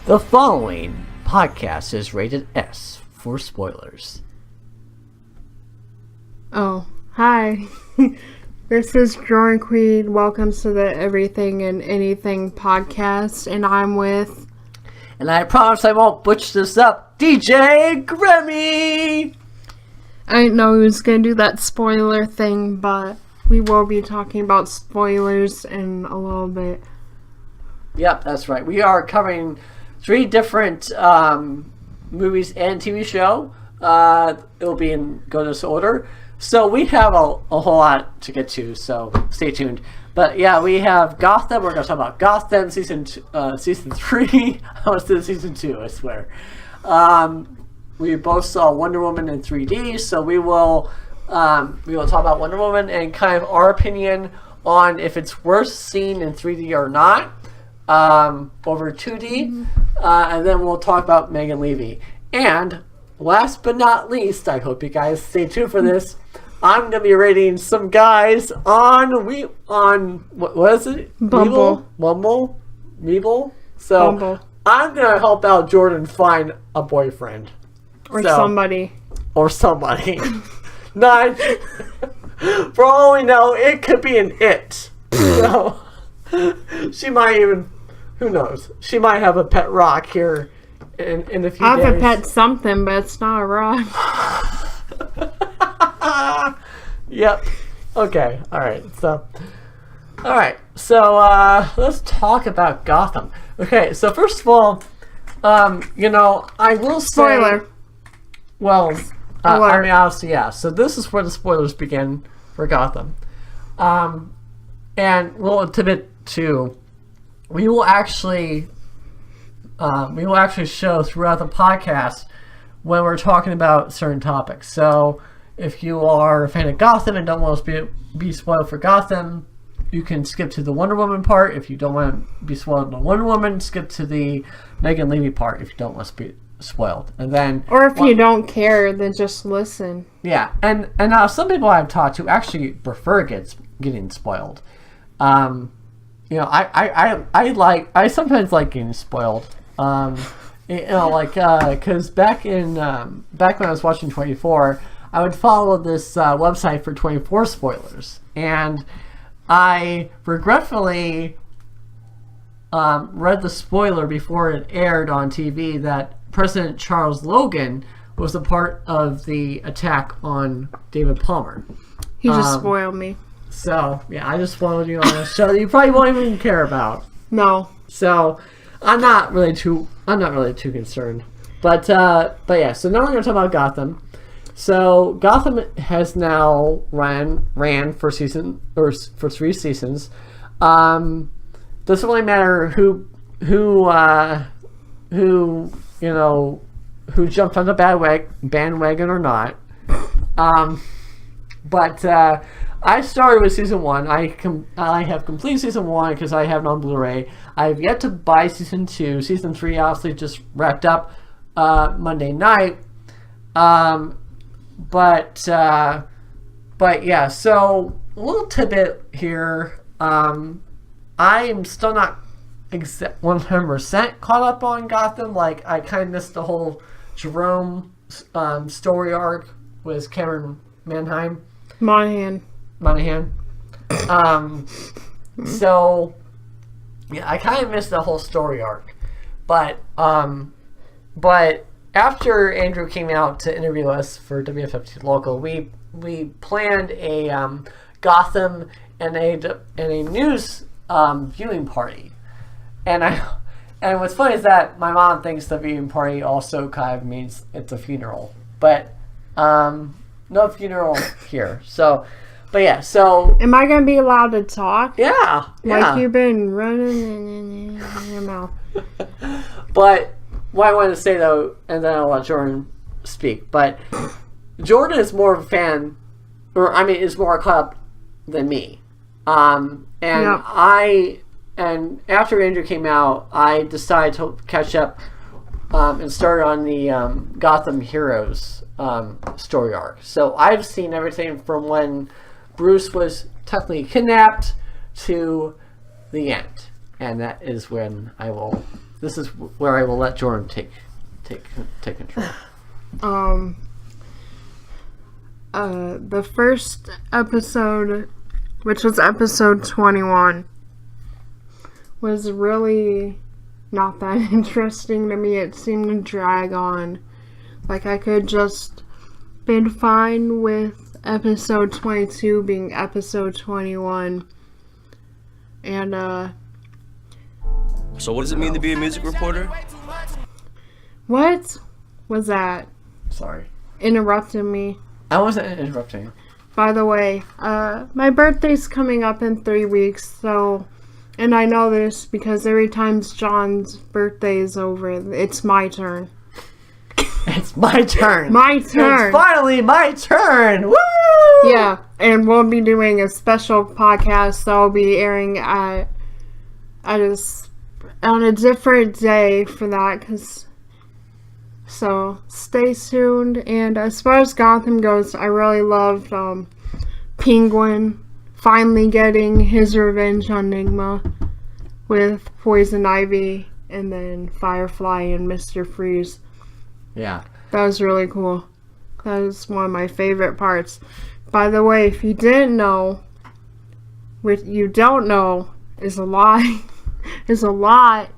The following podcast is rated S for spoilers. Oh, hi. This is Jordan Queen. Welcome to the Everything and Anything podcast, and I'm with... And I promise I won't butch this up, DJ Grammy! I didn't know he was going to do that spoiler thing, but we will be talking about spoilers in a little bit. Yep, that's right. We are covering 3 different movies and TV show. It'll be in go this order. So we have a whole lot to get to, so stay tuned. But yeah, we have Gotham. We're going to talk about Gotham season 3. I was in season 2, I swear. We both saw Wonder Woman in 3D, so we will talk about Wonder Woman and kind of our opinion on if it's worth seeing in 3D or not. Over 2D, and then we'll talk about Megan Levy. And last but not least, I hope you guys stay tuned for this. I'm gonna be rating some guys on what is it? Bumble. Meeble. So Bumble. I'm gonna help out Jordan find a boyfriend Or somebody. Not for all we know, it could be an it. So she might even. Who knows? She might have a pet rock here in a few days. I have a pet something, but it's not a rock. Yep. Okay. All right. So let's talk about Gotham. Okay. So first of all, I will say... Spoiler. Well, I mean, obviously, yeah. So this is where the spoilers begin for Gotham. And well, to bit two, we will actually show throughout the podcast when we're talking about certain topics. So if you are a fan of Gotham and don't want to be spoiled for Gotham, you can skip to the Wonder Woman part. If you don't want to be spoiled on Wonder Woman, skip to the Megan Levy part if you don't want to be spoiled. And then, or if you don't care, then just listen. Yeah, and now some people I've talked to actually prefer getting spoiled. I sometimes like getting spoiled. Because back when I was watching 24, I would follow this website for 24 spoilers, and I regretfully read the spoiler before it aired on TV that President Charles Logan was a part of the attack on David Palmer. He just spoiled me. So, yeah, I just spoiled you on a show that you probably won't even care about. No. So, I'm not really too concerned. But yeah, so now we're going to talk about Gotham. So, Gotham has now ran for 3 seasons. Doesn't really matter who jumped on the bandwagon or not. But I started with season 1. I have completed season 1 because I have it on Blu-ray. I have yet to buy season 2. Season 3 obviously just wrapped up Monday night. But yeah, so a little tidbit here. I am still not 100% caught up on Gotham. Like, I kind of missed the whole Jerome story arc with Cameron Monahan. So yeah, I kind of missed the whole story arc, but after Andrew came out to interview us for WFFT Local, we planned a Gotham and a news viewing party, and what's funny is that my mom thinks the viewing party also kind of means it's a funeral, but no funeral here. So, but yeah, so... Am I going to be allowed to talk? Yeah. Like you've been running in your mouth. But what I wanted to say, though, and then I'll let Jordan speak, but Jordan is more of a fan, is more caught up than me. And after Andrew came out, I decided to catch up and start on the Gotham Heroes story arc. So I've seen everything from when Bruce was technically kidnapped to the end, and that is when I will this is where I will let Jordan take control. The first episode, which was episode 21, was really not that interesting to me. It seemed to drag on. Like, I could just been fine with episode 22 being episode 21. And, So what does it mean to be a music reporter? What was that? Sorry. Interrupted me. I wasn't interrupting. By the way, my birthday's coming up in 3 weeks, so... And I know this because every time John's birthday is over, it's my turn. It's my turn. My turn. It's finally my turn. Woo! Yeah, and we'll be doing a special podcast that'll be airing on a different day for that. So stay tuned. And as far as Gotham goes, I really loved Penguin finally getting his revenge on Enigma with Poison Ivy and then Firefly and Mr. Freeze. Yeah. That was really cool. That was one of my favorite parts. By the way, if you didn't know, what you don't know is a lie. Is a lot.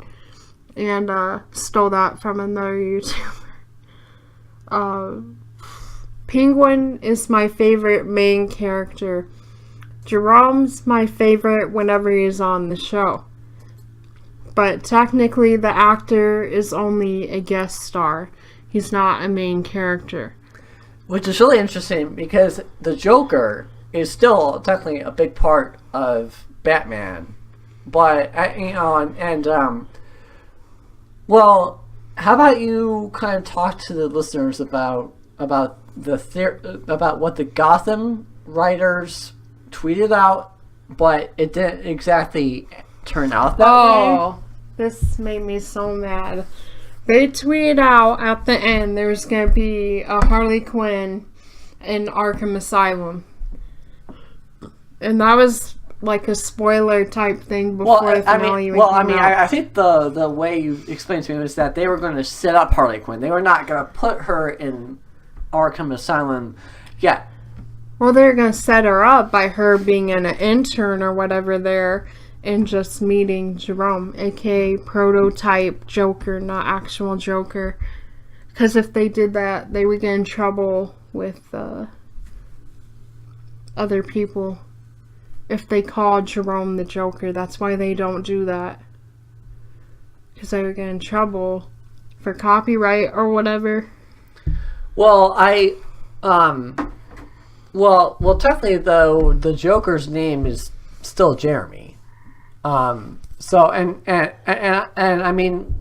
And stole that from another YouTuber. Penguin is my favorite main character. Jerome's my favorite whenever he's on the show. But technically the actor is only a guest star. He's not a main character. Which is really interesting because the Joker is still technically a big part of Batman. But, well, how about you kind of talk to the listeners about what the Gotham writers tweeted out, but it didn't exactly turn out that way. Oh, this made me so mad. They tweeted out at the end there's going to be a Harley Quinn in Arkham Asylum. And that was like a spoiler type thing before the finale even came out. I think the way you explained to me was that they were going to set up Harley Quinn. They were not going to put her in Arkham Asylum yet. Well, they're going to set her up by her being an intern or whatever there and just meeting Jerome, aka prototype Joker, not actual Joker. Because if they did that, they would get in trouble with other people. If they called Jerome the Joker, that's why they don't do that. Because they would get in trouble for copyright or whatever. Well, Well, technically, though, the Joker's name is still Jeremy. So I mean,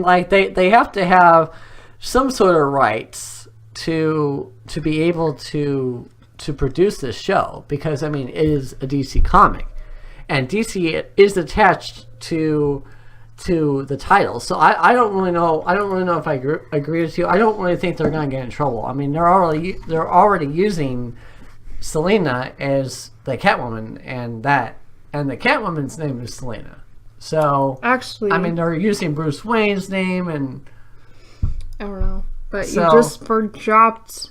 like they have to have some sort of rights to be able to produce this show because it is a DC comic, and DC is attached to the title. So I don't really know. I don't really know if I agree with you. I don't really think they're going to get in trouble. They're already using Selena as the Catwoman, and the Catwoman's name is Selena. So actually, they're using Bruce Wayne's name, and I don't know. But you just dropped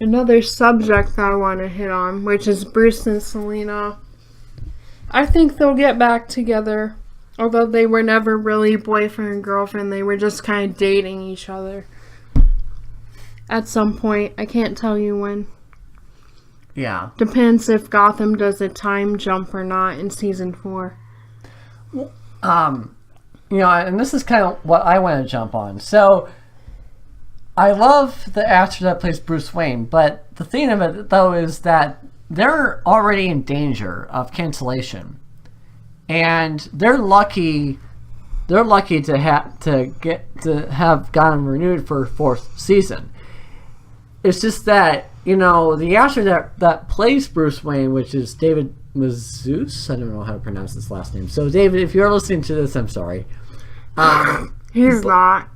another subject that I want to hit on, which is Bruce and Selena. I think they'll get back together. Although they were never really boyfriend and girlfriend, they were just kind of dating each other. At some point, I can't tell you when. Yeah. Depends if Gotham does a time jump or not in season 4. And this is kind of what I want to jump on. So, I love the actor that plays Bruce Wayne, but the thing of it, though, is that they're already in danger of cancellation. And they're lucky to have gotten renewed for a 4th season. It's just that, the actor that plays Bruce Wayne, which is David Mazouz, I don't know how to pronounce his last name. So, David, if you're listening to this, I'm sorry. He's not.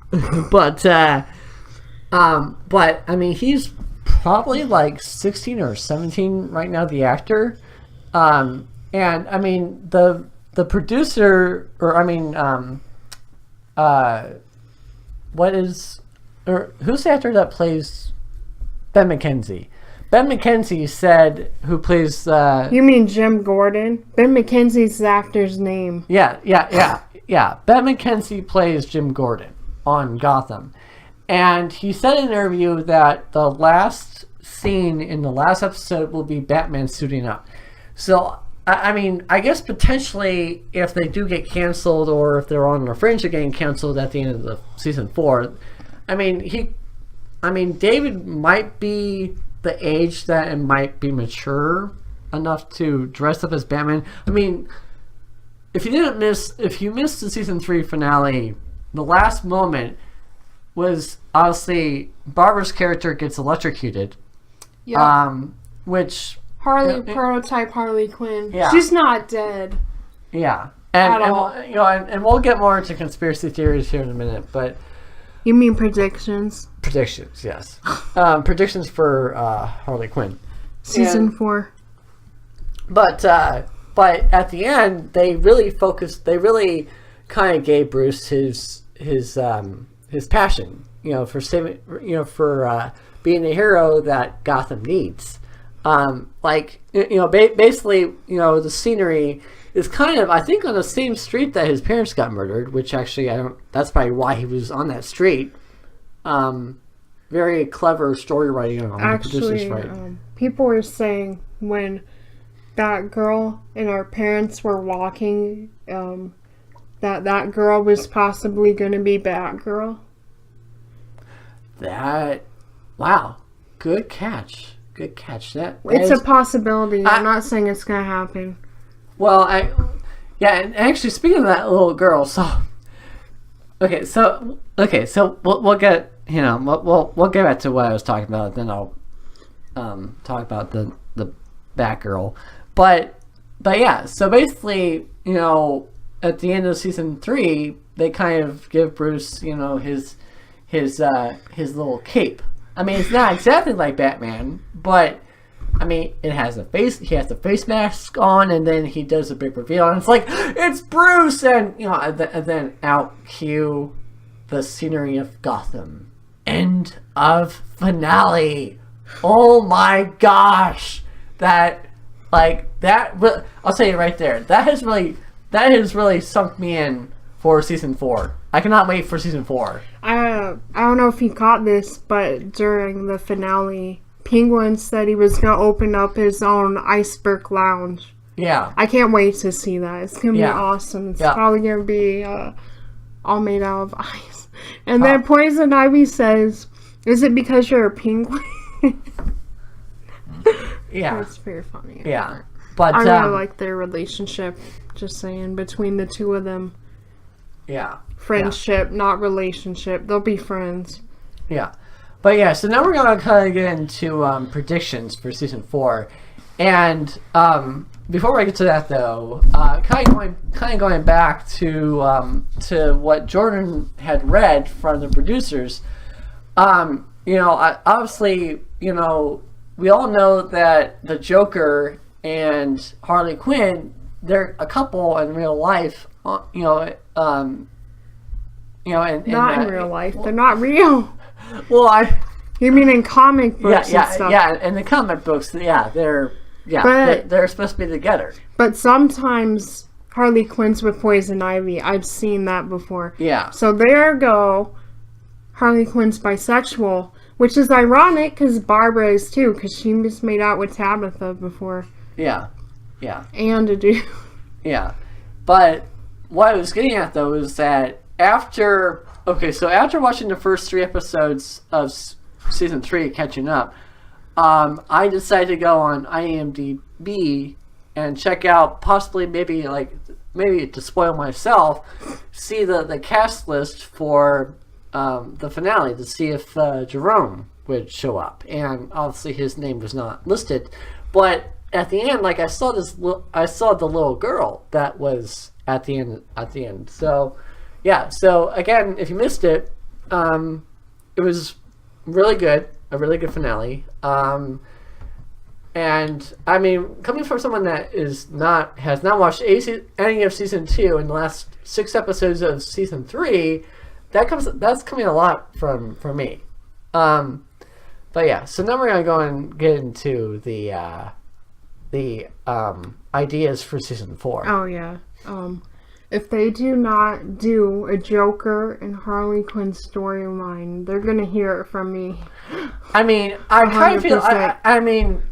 But he's probably like 16 or 17 right now, the actor. And the producer, or who's the actor that plays Ben McKenzie? Ben McKenzie said, who plays... you mean Jim Gordon? Ben McKenzie's the actor's name. Yeah. Ben McKenzie plays Jim Gordon on Gotham. And he said in an interview that the last scene in the last episode will be Batman suiting up. So, I mean, I guess potentially if they do get canceled or if they're on the fringe of getting canceled at the end of the season 4, I mean, David might be the age that it might be mature enough to dress up as Batman. I mean, if you missed the season 3 finale, the last moment was obviously Barbara's character gets electrocuted. Yeah. Which prototype Harley Quinn. Yeah. She's not dead. Yeah. At all. And we'll get more into conspiracy theories here in a minute, but you mean predictions? Predictions, yes. Predictions for Harley Quinn. Season 4. But at the end, they really kind of gave Bruce his passion, for saving, for being the hero that Gotham needs. Basically, the scenery is kind of, I think, on the same street that his parents got murdered, which actually, that's probably why he was on that street. Very clever story writing on the producer's writing. People were saying when Batgirl and our parents were walking, that girl was possibly going to be Batgirl. Wow. Good catch. It's a possibility. I'm not saying it's going to happen. Well, and actually, speaking of that little girl, so we'll get we'll get back to what I was talking about. Then I'll talk about the Batgirl, but yeah. So basically, at the end of season 3, they kind of give Bruce, his little cape. I mean, it's not exactly like Batman, but I mean, it has a face. He has the face mask on, and then he does a big reveal, and it's like, it's Bruce, and and then out cue the scenery of Gotham. End of finale. Oh my gosh, I'll tell you right there. That has really sunk me in for season 4. I cannot wait for season 4. I don't know if you caught this, but during the finale, Penguin said he was going to open up his own iceberg lounge. Yeah. I can't wait to see that. It's going to be awesome. It's probably going to be all made out of ice. And then Poison Ivy says, "Is it because you're a penguin?" Yeah. That's very funny. Yeah. But I really like their relationship, just saying, between the two of them. Yeah. Friendship, not relationship. They'll be friends. Yeah. But yeah, so now we're going to kind of get into predictions for season 4. And before I get to that, though, kind of going back to what Jordan had read from the producers. Obviously, we all know that the Joker and Harley Quinn, they're a couple in real life. And not in real life. They're not real. Well, you mean in comic books and stuff? Yeah, in the comic books, they're supposed to be together. But sometimes Harley Quinn's with Poison Ivy. I've seen that before. Yeah. So there go. Harley Quinn's bisexual, which is ironic because Barbara is too, because she just made out with Tabitha before. Yeah. And a dude. Yeah. But what I was getting at, though, is that after watching the first 3 episodes of season 3, catching up, I decided to go on IMDb and check out, possibly maybe to spoil myself, see the cast list for the finale to see if Jerome would show up. And obviously his name was not listed, but at the end, I saw the little girl that was at the end. So yeah. So again, if you missed it, it was really good. A really good finale. And I mean, coming from someone that has not watched any of season 2 and the last 6 episodes of season 3, that's coming a lot from me. But yeah, so now we're gonna go and get into the ideas for season 4. Oh yeah. If they do not do a Joker and Harley Quinn storyline, they're gonna hear it from me. I mean, I kind of feel. I mean,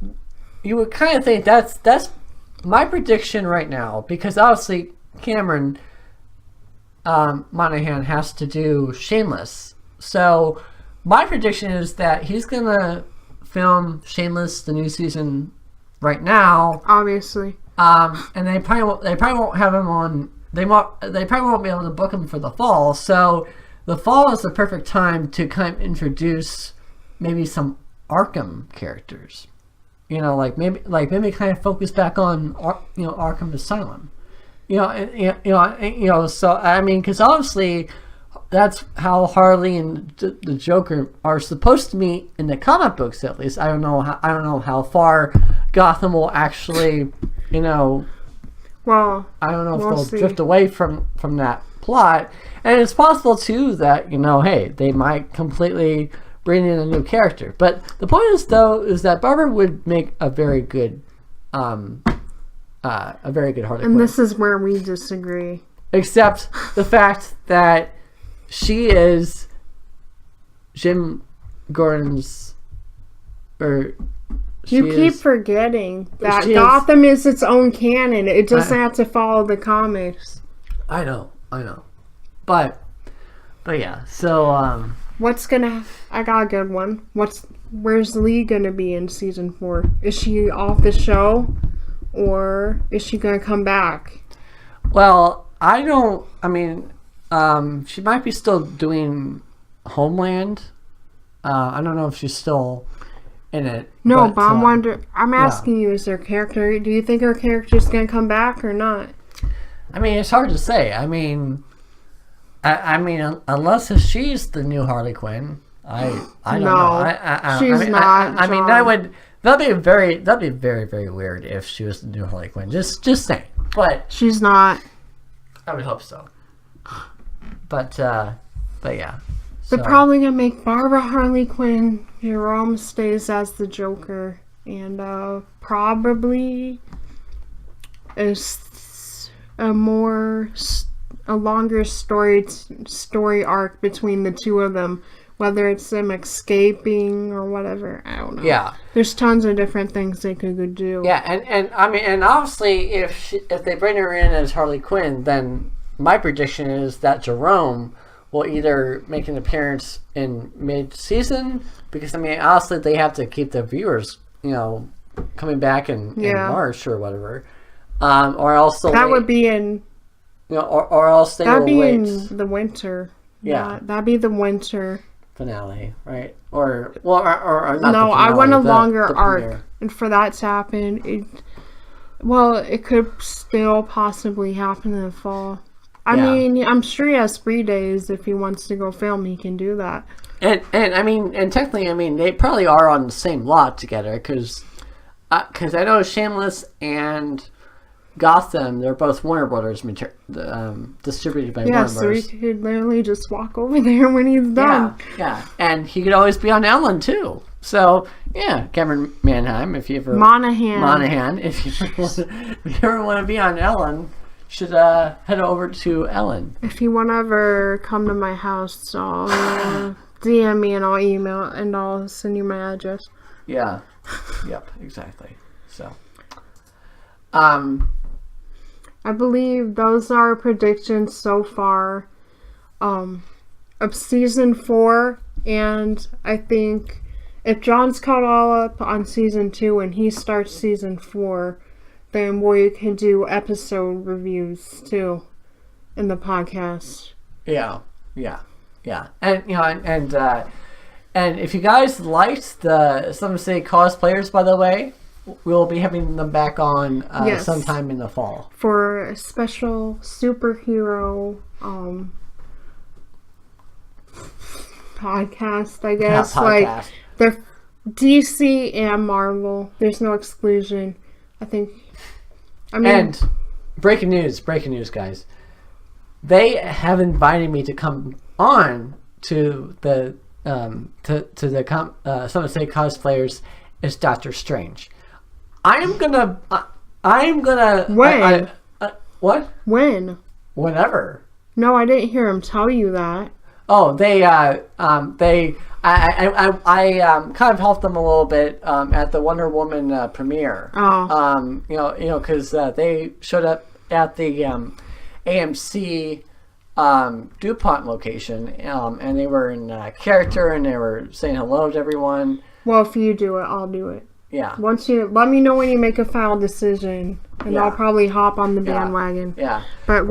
you would kind of think that's my prediction right now, because obviously Cameron Monaghan has to do Shameless. So my prediction is that he's gonna film Shameless, the new season, right now. Obviously. And they probably won't have him on. They probably won't be able to book him for the fall. So the fall is the perfect time to kind of introduce maybe some Arkham characters. You know, maybe kind of focus back on Arkham Asylum. So I mean, because obviously that's how Harley and the Joker are supposed to meet in the comic books, at least. I don't know how far Gotham will actually, Well, I don't know if they'll drift away from that plot. And it's possible too that, hey, they might completely bring in a new character. But the point is that Barbara would make a very good Harley Quinn. And this is where we disagree. Except the fact that she is Jim Gordon's, you keep forgetting that Gotham is its own canon. It doesn't have to follow the comics. I know. But yeah, so I got a good one. Where's Lee gonna be in season 4? Is she off the show, or is she gonna come back? Well, she might be still doing Homeland. I don't know if she's still in it. No, but I'm asking you, is her character, do you think her character's gonna come back or not? I mean, it's hard to say. I mean, unless she's the new Harley Quinn, I don't know. She's not. I mean, that'd be very, very weird if she was the new Harley Quinn. Just saying. But she's not. I would hope so. But yeah. They're probably gonna make Barbara Harley Quinn. Jerome stays as the Joker, and probably a longer story arc between the two of them, whether it's them escaping or whatever. I don't know. Yeah, there's tons of different things they could do. Yeah, and obviously if they bring her in as Harley Quinn, then my prediction is that Jerome will either make an appearance in mid-season, because honestly they have to keep the viewers coming back in March or whatever, or else would be in or else they will wait in the winter. Yeah, that'd be the winter finale, right? Or not. No, the finale, I want a longer arc, premiere. And for that to happen, it could still possibly happen in the fall. I mean, I'm sure he has 3 days. If he wants to go film, he can do that. And technically, they probably are on the same lot together, because I know Shameless and Gotham, they're both Warner Brothers distributed by Warner Brothers. Yeah, so he could literally just walk over there when he's done. Yeah, and he could always be on Ellen too. So yeah, Cameron Manheim, if you ever Monaghan, if you ever want to be on Ellen, should head over to Ellen. If you want to ever come to my house, I'll DM me and I'll email and I'll send you my address. Yeah. Yep. Exactly. So. I believe those are predictions so far of season 4, and I think if John's caught all up on season 2 and he starts season 4, then we can do episode reviews too in the podcast. Yeah. And if you guys liked the Some Say cosplayers, by the way, we'll be having them back on sometime in the fall for a special superhero podcast, I guess. Podcast. Like DC and Marvel. There's no exclusion. And breaking news, guys. They have invited me to come on to the Some Say Cosplayers as Doctor Strange. I'm gonna. When? What? When? Whenever. No, I didn't hear him tell you that. Oh, I kind of helped them a little bit at the Wonder Woman premiere. Oh. Because they showed up at the AMC DuPont location, and they were in character, and they were saying hello to everyone. Well, if you do it, I'll do it. Yeah. Once you let me know when you make a final decision, and I'll probably hop on the bandwagon. Yeah. But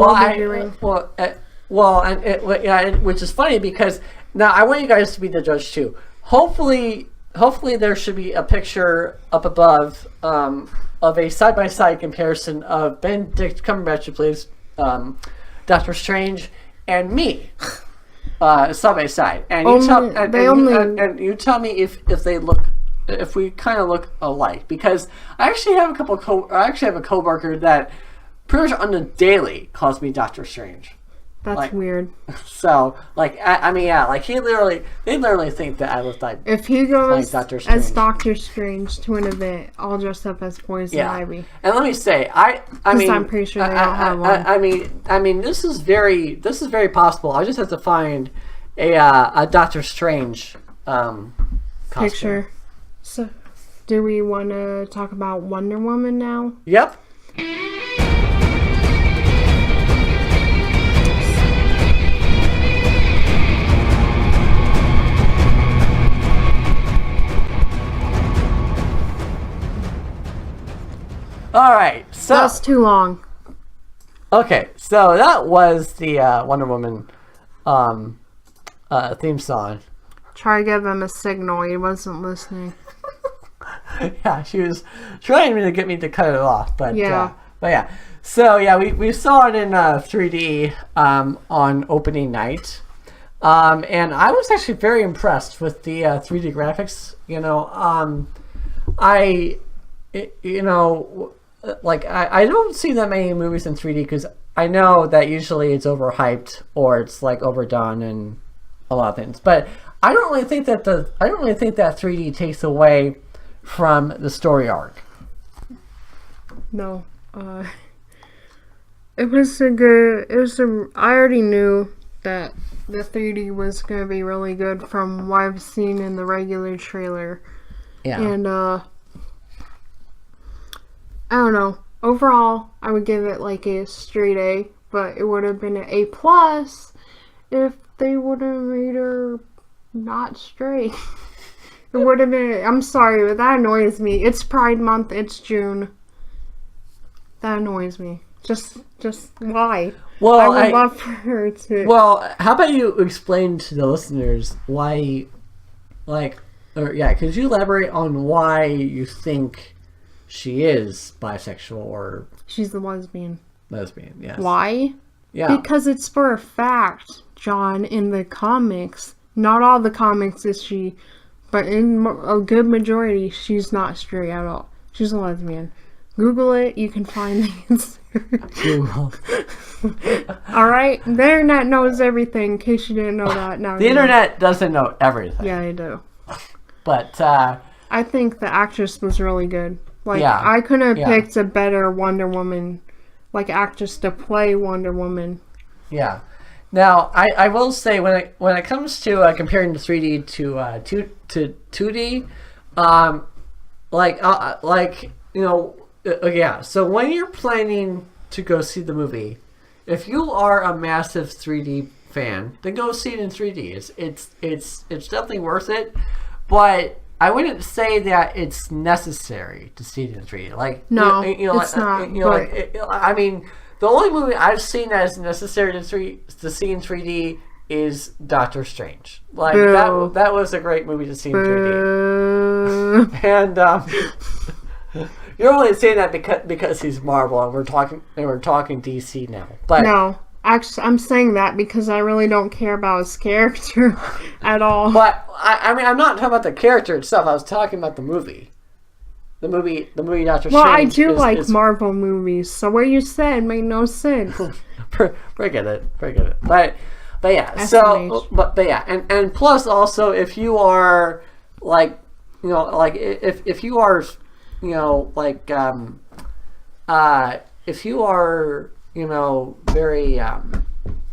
which is funny because now I want you guys to be the judge too. Hopefully there should be a picture up above of a side-by-side comparison of Benedict Cumberbatch, who plays Doctor Strange, and me, side by side. And you tell me if we kind of look alike, because I actually have a coworker that pretty much on the daily calls me Doctor Strange. That's weird. So, they literally think that I look like. If he goes like Doctor Strange. as Doctor Strange to an event, all dressed up as Poison Ivy. And let me say, I'm pretty sure they don't have one. I mean, this is very possible. I just have to find a Doctor Strange picture. So, do we want to talk about Wonder Woman now? Yep. All right, so that's too long. Okay, so that was the Wonder Woman theme song. Try to give him a signal. He wasn't listening. Yeah, she was trying to get me to cut it off, but yeah. So we saw it in 3D on opening night, and I was actually very impressed with the 3D graphics. I don't see that many movies in 3D because I know that usually it's overhyped or it's like overdone and a lot of things. But I don't really think that 3D takes away from the story arc. No, it was a good. I already knew that the 3D was going to be really good from what I've seen in the regular trailer. Yeah. And I don't know. Overall, I would give it like a straight A, but it would have been an A+ if they would have made her not straight. It would have been. I'm sorry, but that annoys me. It's Pride Month. It's June. That annoys me. Just why? Well, I would love for her to. Well, how about you explain to the listeners why, could you elaborate on why you think she is bisexual or... She's the lesbian. Lesbian, yes. Why? Yeah. Because it's for a fact, John, in the comics. Not all the comics is she, but in a good majority, she's not straight at all. She's a lesbian. Google it, you can find the answer. Google. Alright? The internet knows everything, in case you didn't know that. Now the internet doesn't know everything. Yeah, they do. But, I think the actress was really good. I couldn't have picked a better Wonder Woman, actress to play Wonder Woman. Yeah. Now, I will say when it comes to comparing the 3D to 2D, So when you're planning to go see the movie, if you are a massive 3D fan, then go see it in 3D. It's definitely worth it, but I wouldn't say that it's necessary to see it in 3D. No, it's not. I mean, the only movie I've seen that is necessary to see in 3D is Doctor Strange. That was a great movie to see in 3D. And you're only saying that because he's Marvel and we're talking DC now. But no, Actually, I'm saying that because I really don't care about his character at all. But I mean, I'm not talking about the character itself. I was talking about the movie. The movie Doctor Strange. Well, I do like Marvel movies, so what you said made no sense. Forget it. But yeah. SMH. So but yeah, and plus also if you are like if you are like if you are very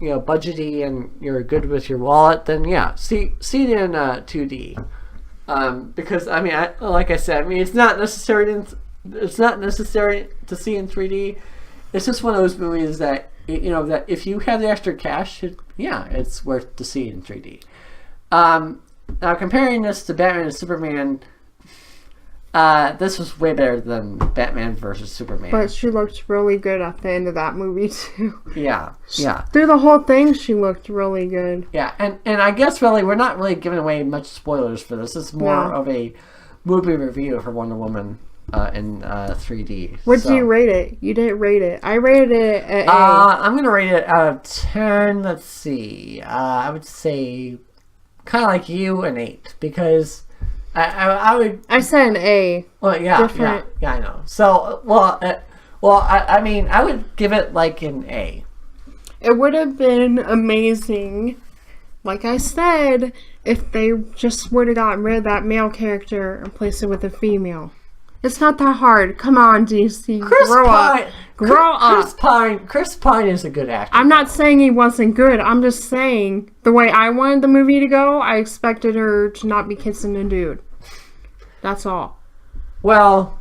budgety and you're good with your wallet, then yeah, see it in 2D. Because I mean, like I said, I mean it's not necessary to see in 3D. It's just one of those movies that that if you have the extra cash, it's worth to see in 3D. Now comparing this to Batman and Superman, this was way better than Batman versus Superman. But she looked really good at the end of that movie too. Yeah. Through the whole thing, she looked really good. Yeah, and I guess really we're not really giving away much spoilers for this. It's more of a movie review for Wonder Woman in 3D. What do you rate it? You didn't rate it. I rated it at 8. I'm gonna rate it out of 10. Let's see. I would say kind of like you, an 8 because. I would. I said an A. Well, yeah, I know. So, I mean, I would give it like an A. It would have been amazing, like I said, if they just would have gotten rid of that male character and replaced it with a female. It's not that hard. Come on, DC. Grow up. Chris Pine is a good actor. I'm not saying he wasn't good. I'm just saying the way I wanted the movie to go, I expected her to not be kissing a dude. That's all. Well,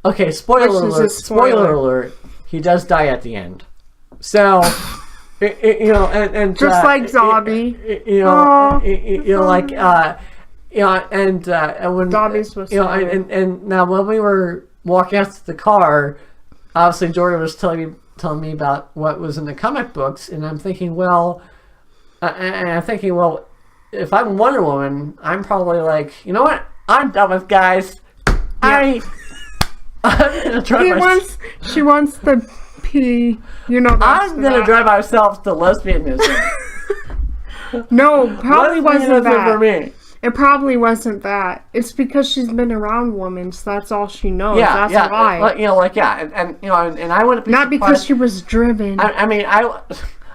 okay, spoiler alert. He does die at the end. So, and just like Dobby. And when Dobby's was and now when we were walking out to the car, obviously Jordan was telling me about what was in the comic books, and I'm thinking, if I'm Wonder Woman, I'm probably like, you know what? I'm done with guys. Yeah. I'm gonna drive She wants the pee. I'm gonna drive myself to lesbianism. No, probably wasn't that. For me. It probably wasn't that. It's because she's been around women, so that's all she knows. That's why. And I wouldn't be not surprised. Because she was driven. I mean,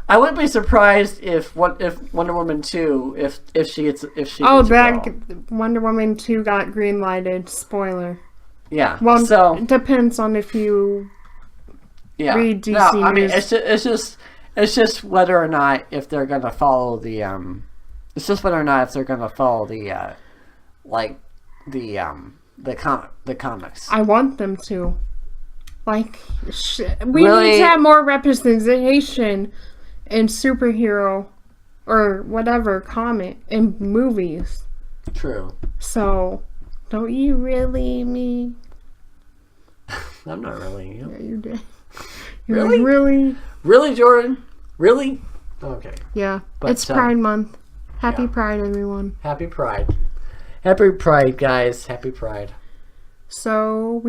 I wouldn't be surprised if Wonder Woman 2 if she gets Wonder Woman 2 got green lighted. Spoiler. Yeah. Well, it depends on if you read DC news. I mean, it's just whether or not if they're gonna follow the It's just whether or not if they're gonna follow the comics. I want them to. We need to have more representation in superhero or whatever comic in movies. True. So, don't you really me? I'm not really. Yeah, you did. Really? Really? Really, Jordan? Really? Okay. Yeah. But, it's Pride Month. Happy Pride, everyone. Happy Pride. Happy Pride, guys. Happy Pride. So,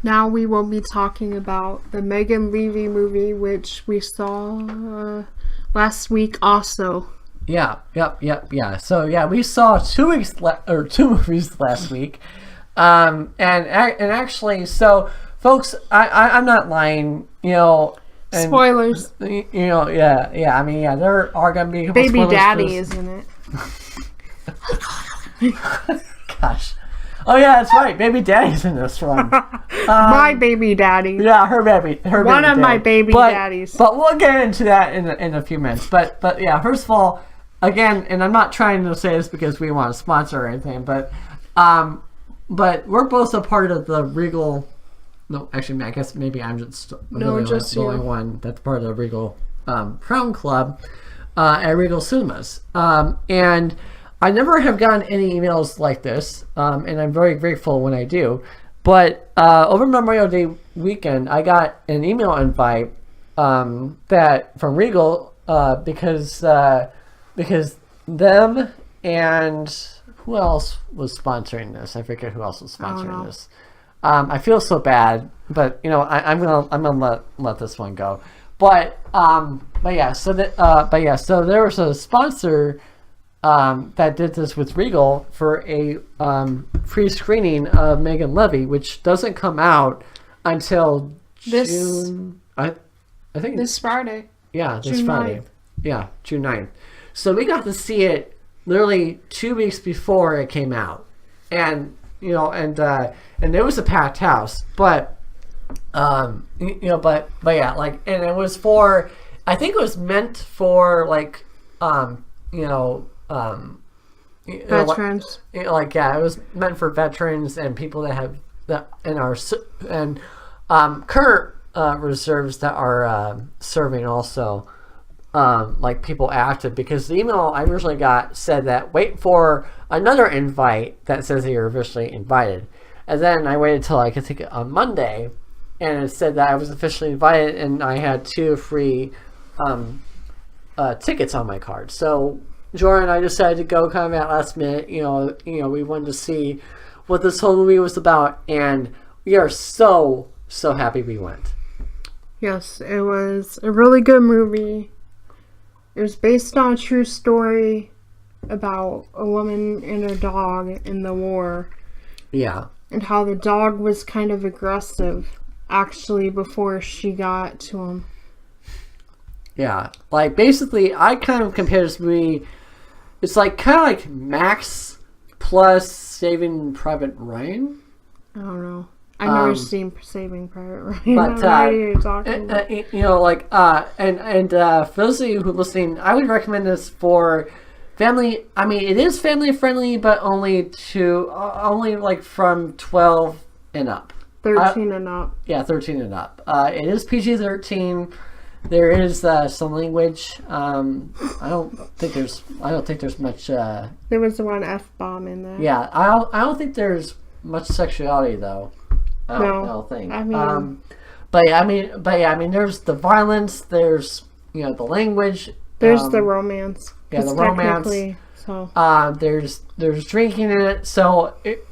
now we will be talking about the Megan Levy movie, which we saw last week also. Yeah. So, we saw 2 movies last week. And actually, so, folks, I'm not lying, And, spoilers. I mean, there are going to be Baby Daddy is in it. Gosh. Oh, yeah, that's right. Baby Daddy's in this one. My baby daddy. Yeah, her baby. One of my baby daddies. But we'll get into that in a few minutes. But yeah, first of all, again, and I'm not trying to say this because we want to sponsor or anything, but we're both a part of the Regal. No, actually, I guess maybe I'm just the only one that's part of the Regal Crown Club at Regal Cinemas. And I never have gotten any emails like this, and I'm very grateful when I do. But over Memorial Day weekend, I got an email invite from Regal because them and who else was sponsoring this? I forget who else was sponsoring this. I feel so bad, but I'm gonna let this one go. So there was a sponsor that did this with Regal for a free screening of Megan Levy, which doesn't come out until June. I think this Friday. Yeah, this June Friday. 9th. Yeah, June 9th. So we got to see it literally 2 weeks before it came out, and it was a packed house, but and it was for, I think it was meant for Veterans. It was meant for veterans and people that have that in our current reserves that are serving also. People active, because the email I originally got said that wait for another invite that says that you're officially invited, and then I waited till I could take it on Monday, and it said that I was officially invited and I had 2 free tickets on my card. So Jordan and I decided to go kind of at last minute. We wanted to see what this whole movie was about, and we are so happy we went. Yes, it was a really good movie. It was based on a true story about a woman and her dog in the war. Yeah. And how the dog was kind of aggressive, actually, before she got to him. Yeah. Basically, I kind of compare this movie, it's kind of like Max plus Saving Private Ryan. I don't know. I've never seen Saving Private Ryan. But for those of you who are listening, I would recommend this for family. I mean, it is family friendly, but only from 12 and up. 13 and up. Yeah, 13 and up. It is PG-13. There is some language. I don't think there's much. There was the one F-bomb in there. Yeah, I don't think there's much sexuality though. I don't think. I mean, there's the violence. There's the language. There's the romance. Yeah, the romance. So there's drinking in it. So it's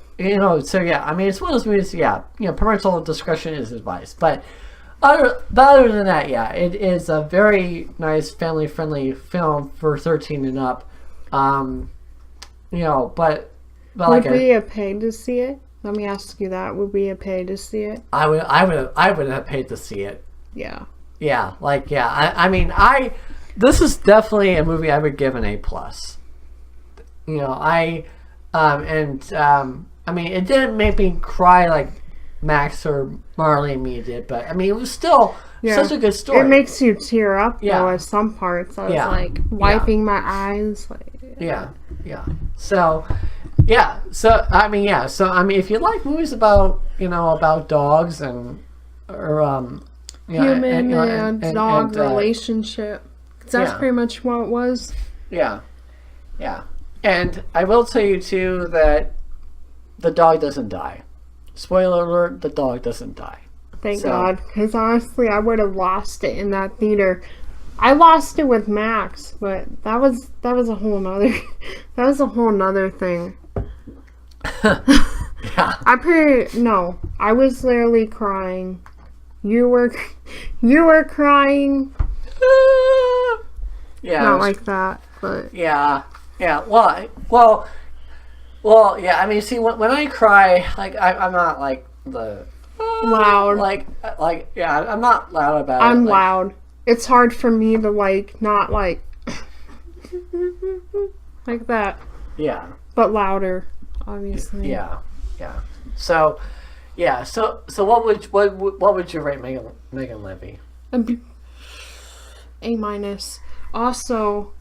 one of those movies. Yeah, parental discretion is advised. But other than that, yeah, it is a very nice family friendly film for 13 and up. But would we have paid to see it? Let me ask you that. Would we have paid to see it? I would have paid to see it. Yeah. Yeah, this is definitely a movie I would give an A+. It didn't make me cry like Max or Marley and me did, but it was still such a good story. It makes you tear up though at some parts. I was wiping my eyes. If you like movies about about dogs and human and dog relationship, that's pretty much what it was. Yeah, and I will tell you too that the dog doesn't die. Spoiler alert: the dog doesn't die. Thank God, because honestly, I would have lost it in that theater. I lost it with Max, but that was a whole nother thing. Yeah. I was literally crying. You were crying. Yeah. Not like that, but yeah. Well, yeah. See, when I cry, I'm not like the loud. I'm not loud about it. I'm loud. It's hard for me to not like like that. Yeah. But louder, obviously. Yeah. So what would you rate Megan Levy? A-. Also,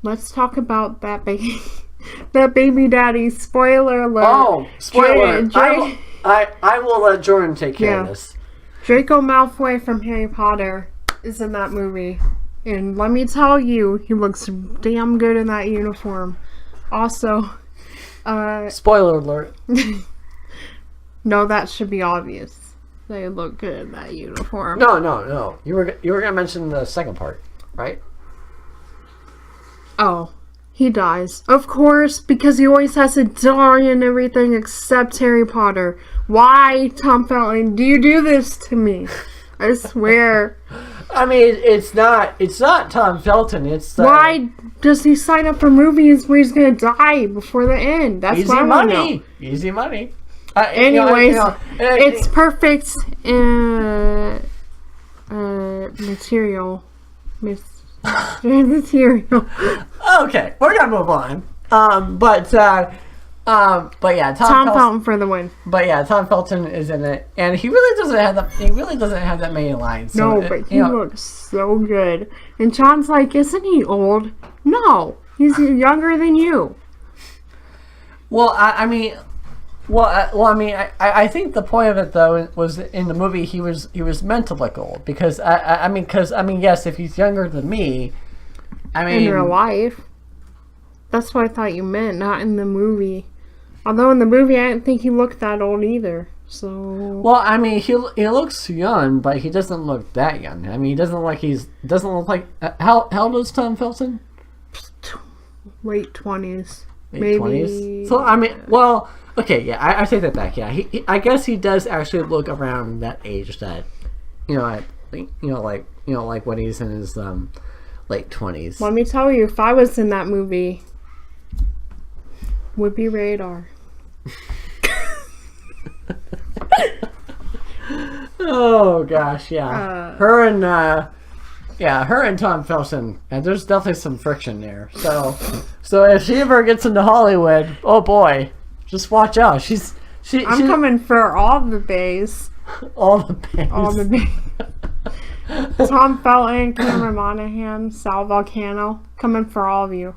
let's talk about that baby. That baby daddy. Spoiler alert. Oh, spoiler. I will let Jordan take care of this. Draco Malfoy from Harry Potter is in that movie. And let me tell you, he looks damn good in that uniform. Also, spoiler alert. No, that should be obvious. They look good in that uniform. No. You were gonna mention the second part, right? Oh, he dies. Of course, because he always has to die in everything except Harry Potter. Why, Tom Felton, do you do this to me? I swear. I mean, it's not Tom Felton. It's why does he sign up for movies where he's gonna die before the end? That's easy what I want to know. money. Easy money. Anyways, it's perfect material. Material. Okay, we're gonna move on. But yeah, Tom Felton for the win. But yeah, Tom Felton is in it, and he really doesn't have that many lines. So No, but he looks so good. And John's like, isn't he old? No, he's younger than you. Well, I think the point of it though was in the movie he was meant to look old because yes, if he's younger than me, in real life. That's what I thought you meant, not in the movie. Although in the movie I didn't think he looked that old either. So. Well, he looks young, but he doesn't look that young. He doesn't look like how old is Tom Felton? Late 20s. Late 20s. So well. Okay, yeah, I take that back. Yeah, I guess he does actually look around that age that, like when he's in his late 20s. Let me tell you, if I was in that movie, would be radar. Oh gosh, yeah, her and Tom Felton, and there's definitely some friction there. So if she ever gets into Hollywood, oh boy. Just watch out. I'm coming for all the bays. All the bays. All the bays. Tom Felton, Cameron Monaghan, Sal Volcano, coming for all of you.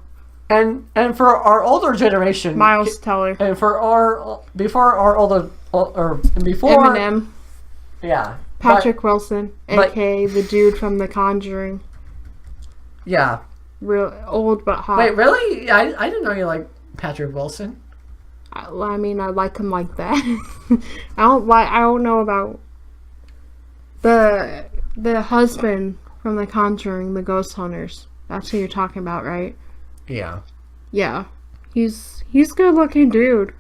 And for our older generation, Miles Teller. And for before Eminem. Yeah. Patrick Wilson, aka the dude from The Conjuring. Yeah. Real old but hot. Wait, really? I didn't know you liked Patrick Wilson. I like him like that. I don't know about the husband from The Conjuring, the Ghost Hunters. That's who you're talking about, right? Yeah. Yeah. He's good looking dude.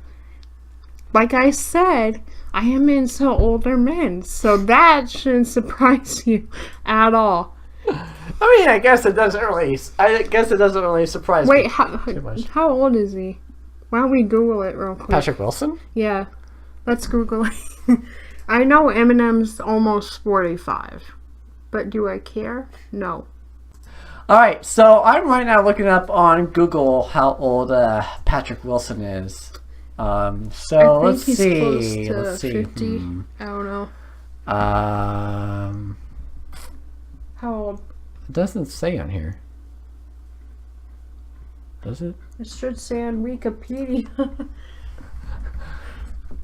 Like I said, I am into older men, so that shouldn't surprise you at all. I guess it doesn't really surprise me. Wait, how old is he? Why don't we Google it real quick? Patrick Wilson? Yeah. Let's Google it. I know Eminem's almost 45. But do I care? No. Alright, so I'm right now looking up on Google how old Patrick Wilson is. Let's see. Close to 50. I don't know. How old? It doesn't say on here. Does it? It should say on Wikipedia.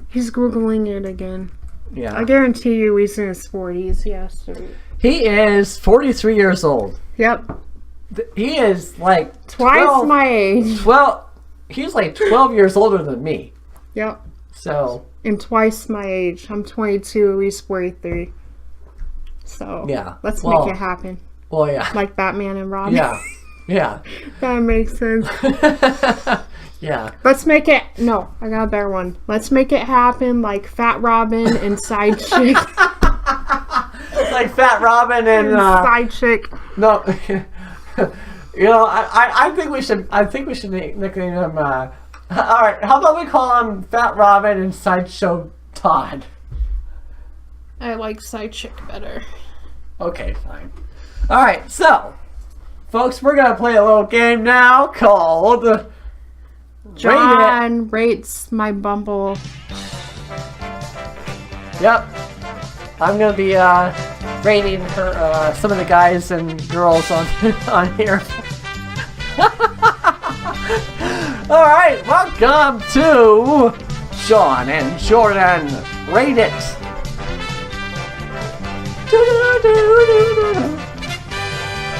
He's Googling it again. Yeah. I guarantee you he's in his 40s. He has to be. He is 43 years old. Yep. He is like twice my age. Well, he's like 12 years older than me. Yep. So. And twice my age. I'm 22, he's 43. So. Yeah. Let's make it happen. Well, yeah. Like Batman and Robin. Yeah. Yeah. That makes sense. Yeah. Let's make it. No, I got a better one. Let's make it happen like Fat Robin and Side Chick. Like Fat Robin and Side Chick. No. I think we should. I think we should nickname him. All right. How about we call him Fat Robin and Sideshow Todd? I like Side Chick better. Okay, fine. All right, so. Folks, we're going to play a little game now called John Rates My Bumble. Yep. I'm going to be rating her, some of the guys and girls on here. Alright, welcome to Sean and Jordan Rate It.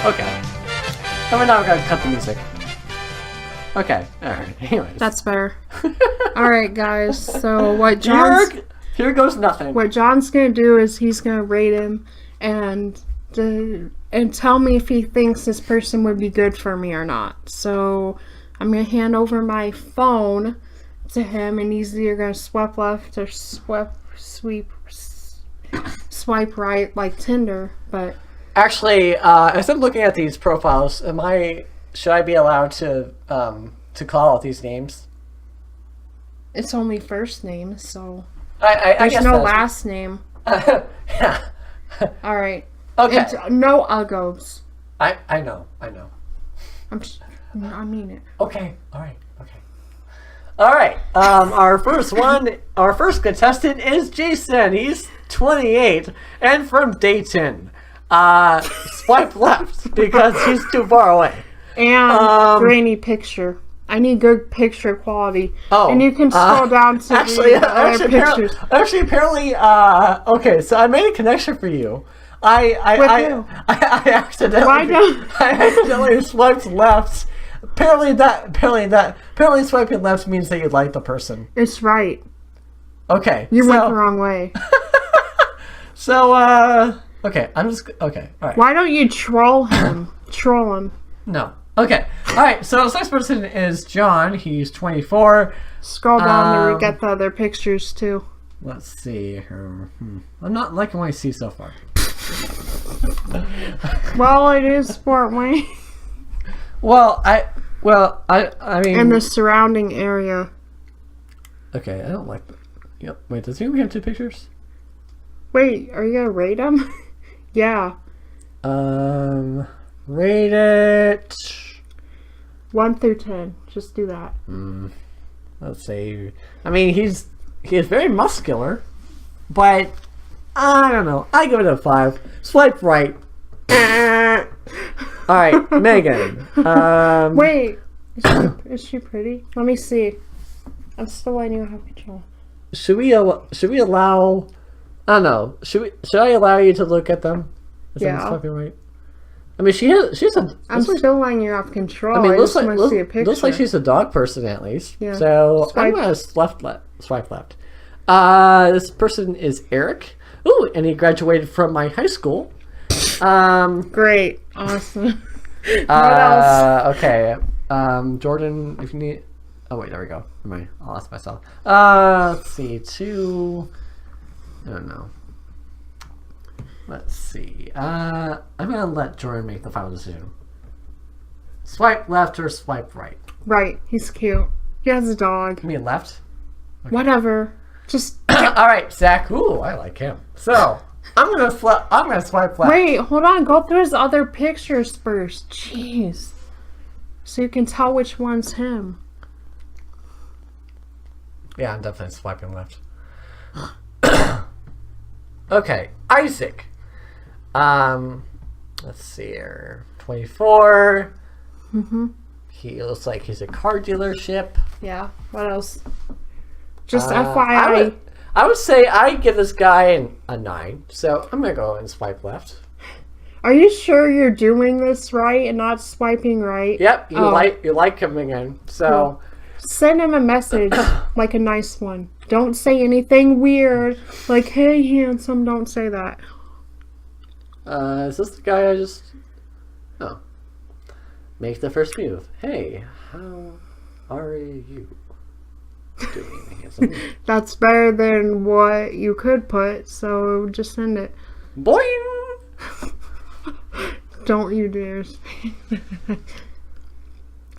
Okay. And we're not going to cut the music. Okay, alright, anyways. That's better. Alright, guys, so what John's... Here goes nothing. What John's going to do is he's going to rate him and tell me if he thinks this person would be good for me or not. So I'm going to hand over my phone to him, and he's either going to swipe left or swipe right like Tinder, but... Actually, as I'm looking at these profiles, should I be allowed to call out these names? It's only first name, so I there's guess no last name. Yeah. All right. Okay. It's no uggos. I know. I mean it. Okay. All right. Our first contestant is Jason. He's 28 and from Dayton. Swipe left because he's too far away. And grainy picture. I need good picture quality. Oh, and you can scroll down to the other pictures. Apparently, okay. So I made a connection for you. I accidentally swiped left. Apparently swiping left means that you like the person. It's right. Okay. You went the wrong way. So, okay, all right. Why don't you troll him? Troll him. No. Okay. All right. So the next person is John. He's 24. Scroll down to get the other pictures too. Let's see here. I'm not liking what I see so far. Well, it is Fort Wayne. I mean. And the surrounding area. Okay, I don't like that. Yep. Wait, does he have two pictures? Wait, are you gonna rate them? Yeah. Rate it 1 through 10. Just do that. Let's say. I mean, he is very muscular, but I don't know. I give it a 5. Swipe right. All right, Megan. Wait, is she pretty? Let me see. I'm still letting you have control. Should we allow? I don't know. Should I allow you to look at them? Yeah. Swiping right. I mean, she's a. I'm still letting you have control. I mean, I just want to see a picture. looks like she's a dog person at least. Yeah. So I'm gonna swipe left. This person is Eric. Ooh, and he graduated from my high school. Great, awesome. What else? Okay. Jordan, if you need. Oh wait, there we go. I lost myself. Let's see. 2. I don't know. Let's see. I'm gonna let Jordan make the final decision. Swipe left or swipe right? Right. He's cute. He has a dog. You mean left? Okay. Whatever. Just. All right, Zach. Ooh, I like him. So I'm gonna swipe left. Wait, hold on. Go through his other pictures first. Jeez. So you can tell which one's him. Yeah, I'm definitely swiping left. Okay, Isaac. Let's see here. 24. He looks like he's a car dealership. Yeah. What else? Just FYI. I would say I give this guy a 9. So I'm gonna go and swipe left. Are you sure you're doing this right and not swiping right? Yep. You like him again. So. Cool. Send him a message, like a nice one. Don't say anything weird, like, hey, handsome, don't say that. Is this the guy I just... Oh. Make the first move. Hey, how are you doing, handsome? That's better than what you could put, so just send it. Boing! Don't you dare.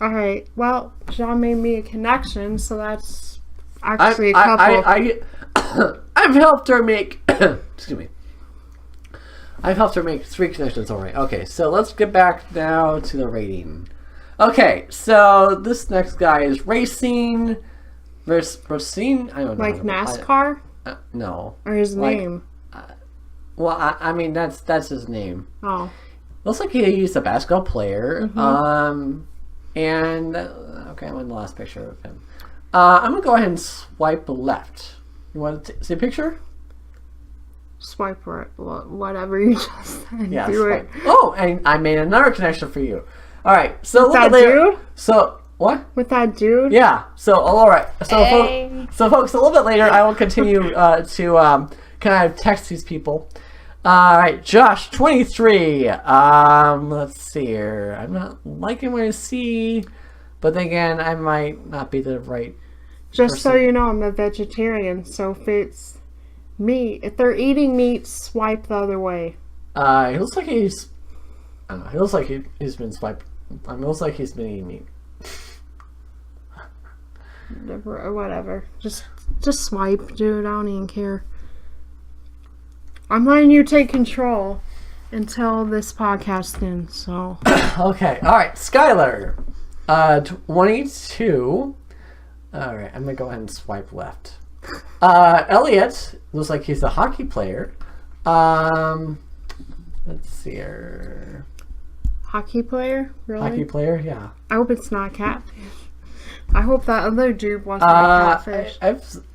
Alright, well, John made me a connection, so that's actually a couple. I've helped her make... excuse me. I've helped her make 3 connections already. Okay, so let's get back now to the rating. Okay, so this next guy is racing. Racing? I don't know. Like NASCAR? No. Or his name? Well, I mean, that's his name. Oh. Looks like he's a basketball player. And, okay, I'm in the last picture of him. I'm going to go ahead and swipe left. You want to see a picture? Swipe right. Whatever you just said. Yeah, do it. Oh, and I made another connection for you. All right, so with that dude? So, what? With that dude? Yeah, so, all right. So, hey. Folks, a little bit later, I will continue to kind of text these people. All right, Josh, 23. Let's see here. I'm not liking what I see, but then again, I might not be the right Just person. so you know, I'm a vegetarian, so if it's meat, if they're eating meat, swipe the other way. He looks like he's... I don't know. He looks like he's been swiped. It looks like he's been eating meat. Whatever. Just swipe, dude. I don't even care. I'm letting you take control until this podcast ends, so... Okay, alright. Skylar. 22. Alright, I'm gonna go ahead and swipe left. Elliot. Looks like he's a hockey player. Let's see here. Hockey player? Really? Hockey player, yeah. I hope it's not catfish. I hope that other dude wasn't a catfish.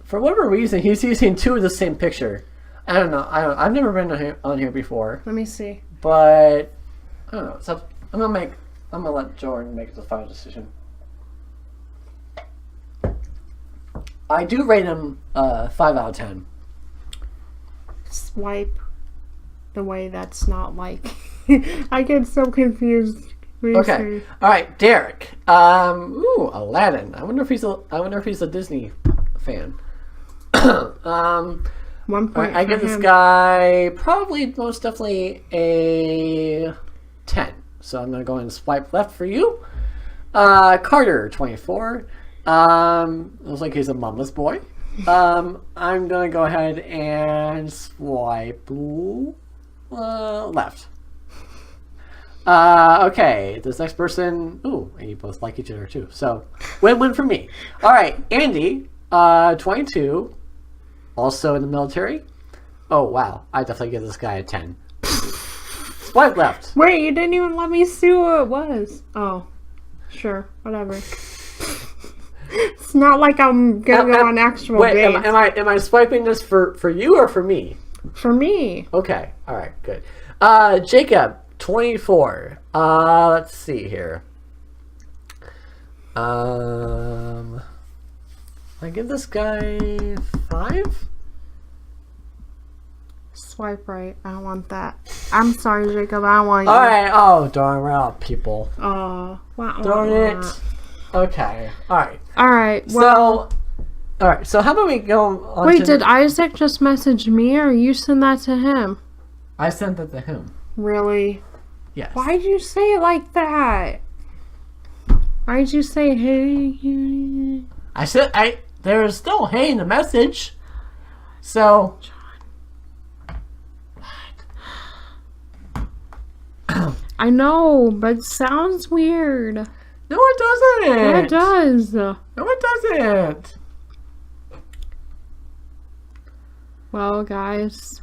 For whatever reason, he's using two of the same picture. I don't know. I've never been on here before. Let me see. But I don't know. So I'm gonna let Jordan make the final decision. I do rate him 5 out of 10. Swipe the way that's not like. I get so confused. Okay. All right, Derek. Aladdin. I wonder if he's a Disney fan. 1 point. I give this guy probably most definitely a 10. So I'm gonna go ahead and swipe left for you. Carter, 24. Looks like he's a mama's boy. I'm gonna go ahead and swipe left. Okay, this next person. Ooh, and you both like each other too. So, win-win for me. All right, Andy, 22, also in the military. Oh wow, I definitely give this guy a 10. Swipe left. Wait, you didn't even let me see who it was. Oh, sure, whatever. It's not like I'm gonna go on actual dates. Am I swiping this for you or for me? For me. Okay, all right, good. Jacob. 24. Let's see here. I give this guy 5? Swipe right. I don't want that. I'm sorry, Jacob. I don't want you. Alright. Oh, darn. We're out, people. Oh. Darn it. Okay. Alright. Alright. Well. Alright. So, how about we go on Wait, did Isaac just message me or you send that to him? I sent that to him. Really? Yes. Why'd you say it like that? Why'd you say hey? I said there was still hey in the message. So I know, but it sounds weird. No, it doesn't. Yeah, it does. No, it doesn't. Well, guys.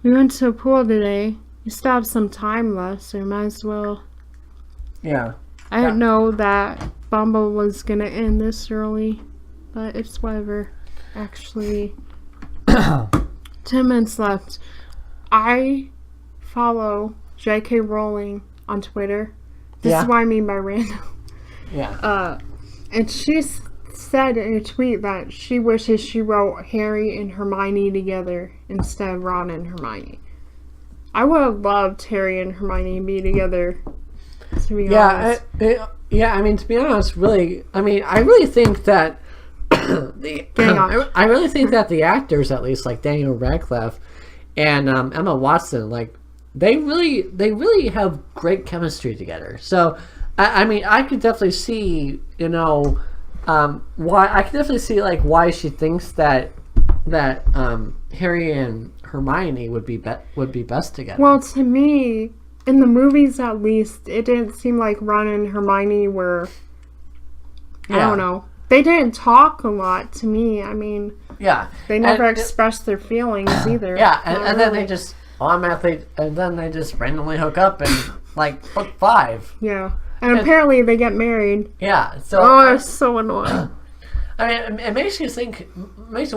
We went to a pool today. We still have some time left, so we might as well. Yeah. I didn't know that Bumble was gonna end this early, but it's whatever. Actually, 10 minutes left. I follow J.K. Rowling on Twitter. This is what I mean by random. Yeah. And she said in a tweet that she wishes she wrote Harry and Hermione together instead of Ron and Hermione. I would have loved Harry and Hermione to be together, to be honest. I mean, to be honest, really, I mean, I really think that I really think that the actors, at least, like Daniel Radcliffe and Emma Watson, like, they really have great chemistry together. So, I mean, I could definitely see, why I can definitely see like why she thinks that Harry and Hermione would be best together. Well, to me, in the movies at least, it didn't seem like Ron and Hermione were. I don't know. They didn't talk a lot to me. I mean, they never expressed their feelings either. Yeah, and then they just automatically, and then they just randomly hook up in like book 5. Yeah. And apparently they get married. Yeah. So it's so annoying. I mean, it makes you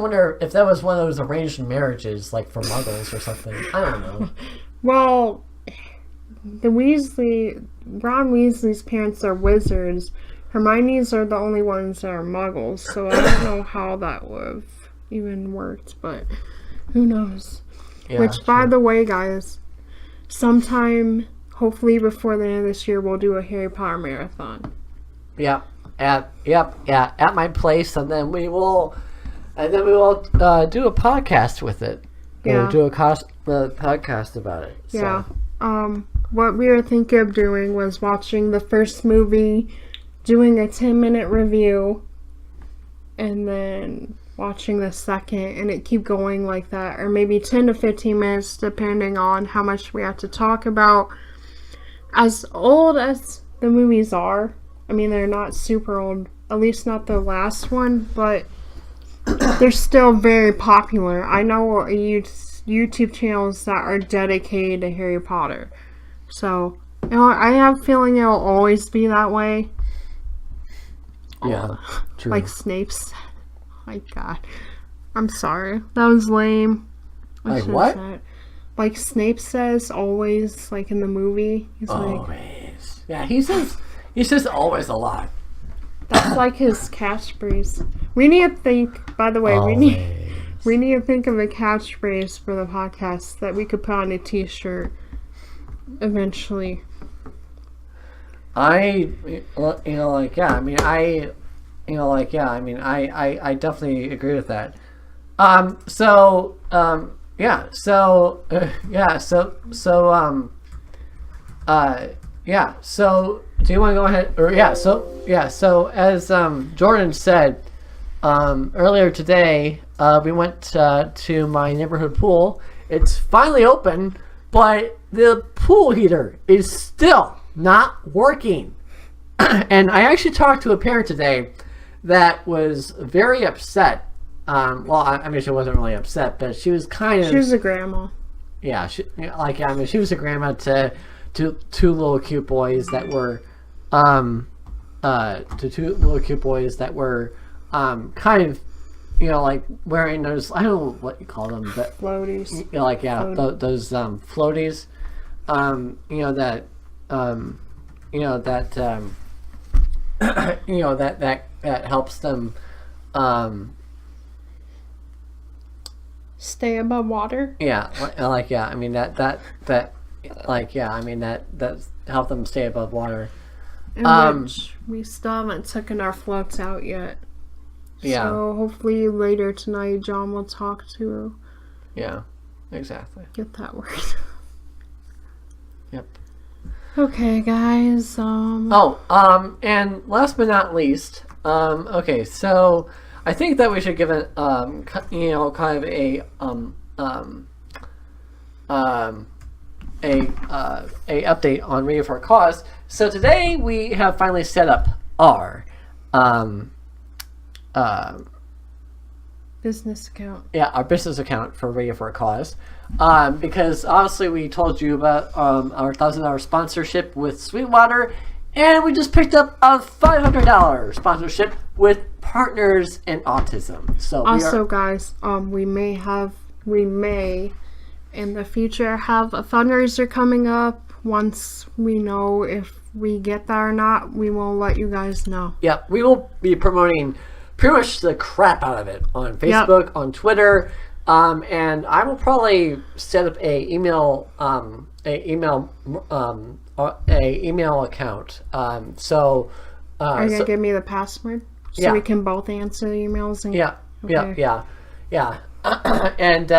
wonder if that was one of those arranged marriages, like for Muggles or something. I don't know. Well, Ron Weasley's parents are wizards. Hermione's are the only ones that are Muggles, so I don't know how that would have even worked, but who knows? Yeah, which, by the way, guys, sometime, hopefully before the end of this year, we'll do a Harry Potter marathon. Yeah, at my place, and then we will do a podcast with it. Yeah. do a podcast about it. So. Yeah. What we were thinking of doing was watching the first movie, doing a 10-minute review, and then watching the second, and it keep going like that, or maybe 10 to 15 minutes depending on how much we have to talk about. As old as the movies are, I mean, they're not super old, at least not the last one, but they're still very popular. I know YouTube channels that are dedicated to Harry Potter, so I have a feeling it'll always be that way. Yeah, true. Like Snape's. My God, I'm sorry. That was lame. Like what? Like Snape says always, like in the movie. He's always. Yeah, he says always a lot. That's like his catchphrase. We need to think. By the way, always. we need to think of a catchphrase for the podcast that we could put on a T-shirt eventually. I definitely agree with that. So do you want to go ahead? So as Jordan said earlier today, we went to my neighborhood pool. It's finally open, but the pool heater is still not working. And I actually talked to a parent today that was very upset. She wasn't really upset, but she was kind of... She was a grandma. Yeah, she was a grandma to two little cute boys that were... kind of, like wearing those... I don't know what you call them, but... Floaties. Those floaties. That helps them stay above water. That help them stay above water. Which we still haven't taken our floats out yet. Yeah. So hopefully later tonight John will talk to. Yeah, exactly. Get that word. Yep. Okay, guys. And last but not least, okay, so I think that we should give it, kind of a update on Radio for a Cause. So today we have finally set up our business account. Yeah, our business account for Radio for a Cause. Because obviously we told you about our $1,000 sponsorship with Sweetwater, and we just picked up a $500 sponsorship with Partners in Autism. So also, guys, we may in the future have a fundraiser coming up. Once we know if we get that or not, we will let you guys know. Yeah, we will be promoting pretty much the crap out of it on Facebook, on Twitter. And I will probably set up a email account. Are you gonna give me the password so we can both answer the emails? And yeah. And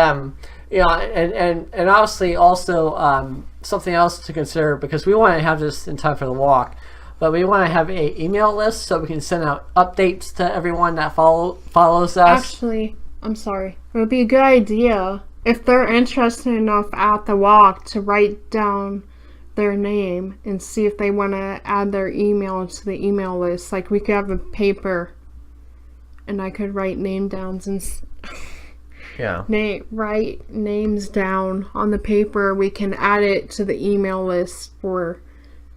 and obviously also something else to consider, because we want to have this in time for the walk. But we want to have a email list so we can send out updates to everyone that follows us. Actually, I'm sorry. It would be a good idea if they're interested enough at the walk to write down their name and see if they want to add their email to the email list. Like, we could have a paper and I could write name downs and write names down on the paper. We can add it to the email list for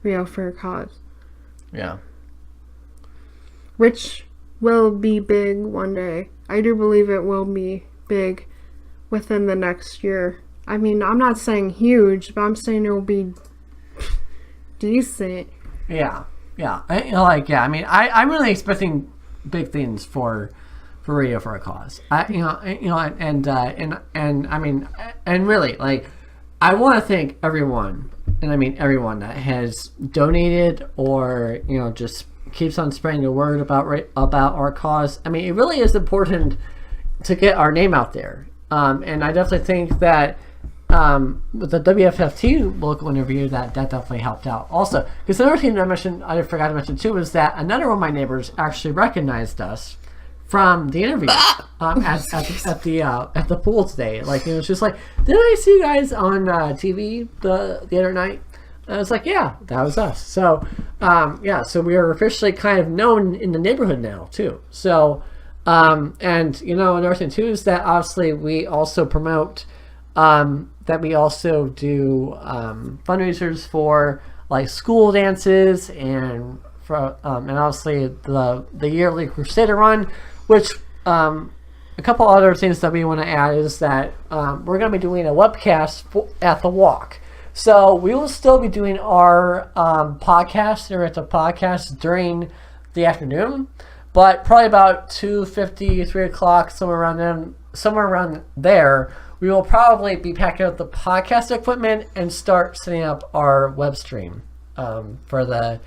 Real for a Cause. Yeah. Which will be big one day. I do believe it will be big within the next year. I mean, I'm not saying huge, but I'm saying it will be decent. Yeah. I'm really expecting big things for Radio for a Cause. Really, like, I want to thank everyone, and I mean everyone that has donated or just keeps on spreading the word about our cause. I mean, it really is important to get our name out there. And I definitely think that with the WFFT local interview, that definitely helped out. Also, because another thing I forgot to mention too, was that another one of my neighbors actually recognized us from the interview at the pool today. Like, it was just like, did I see you guys on TV the other night? And I was like, yeah, that was us. So, so we are officially kind of known in the neighborhood now too. So, and another thing too is that obviously we also promote that we also do fundraisers for like school dances and for and obviously the yearly Crusader Run, which a couple other things that we want to add is that we're going to be doing a webcast at the walk. So we will still be doing our podcast or at the podcast during the afternoon, but probably about 2:50, 3 o'clock, somewhere around there, we will probably be packing up the podcast equipment and start setting up our web stream for the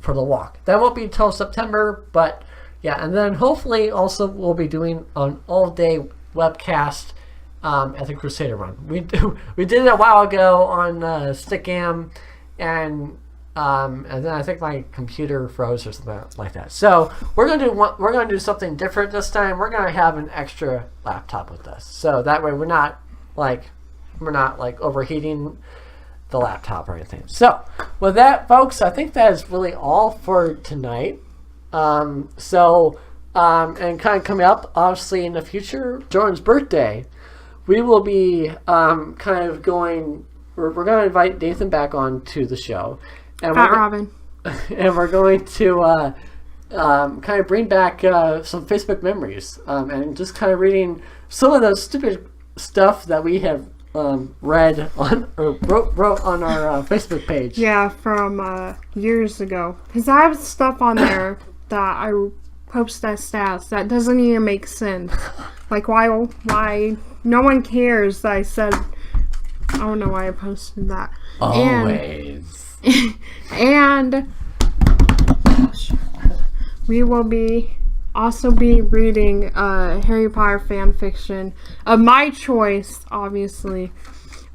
walk. That won't be until September, but yeah, and then hopefully also we'll be doing an all-day webcast at the Crusader Run. We did it a while ago on Stickam, and then I think my computer froze or something like that. So we're gonna do something different this time. We're gonna have an extra laptop with us, so that way we're not like overheating the laptop or anything. So with that, folks, I think that is really all for tonight. And kind of coming up, obviously in the future, Jordan's birthday, we will be kind of going. We're going to invite Nathan back on to the show. And Robin. And we're going to kind of bring back some Facebook memories and just kind of reading some of the stupid stuff that we have read on or wrote on our Facebook page. Yeah, from years ago. Because I have stuff on there that I post as stats that doesn't even make sense. Like why no one cares that I said. I don't know why I posted that. Always. And we will also be reading Harry Potter fan fiction of my choice, obviously.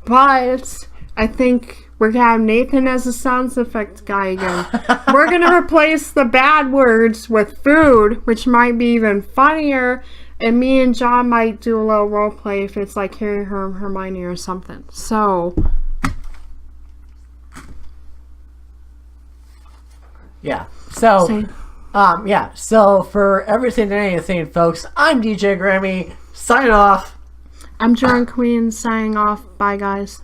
But I think we're going to have Nathan as a sound effects guy again. We're going to replace the bad words with food, which might be even funnier. And me and John might do a little role play if it's like Harry, Hermione or something. So... yeah. So, So for everything and anything, folks, I'm DJ Grammy, signing off. I'm Jordan Queen, signing off. Bye, guys.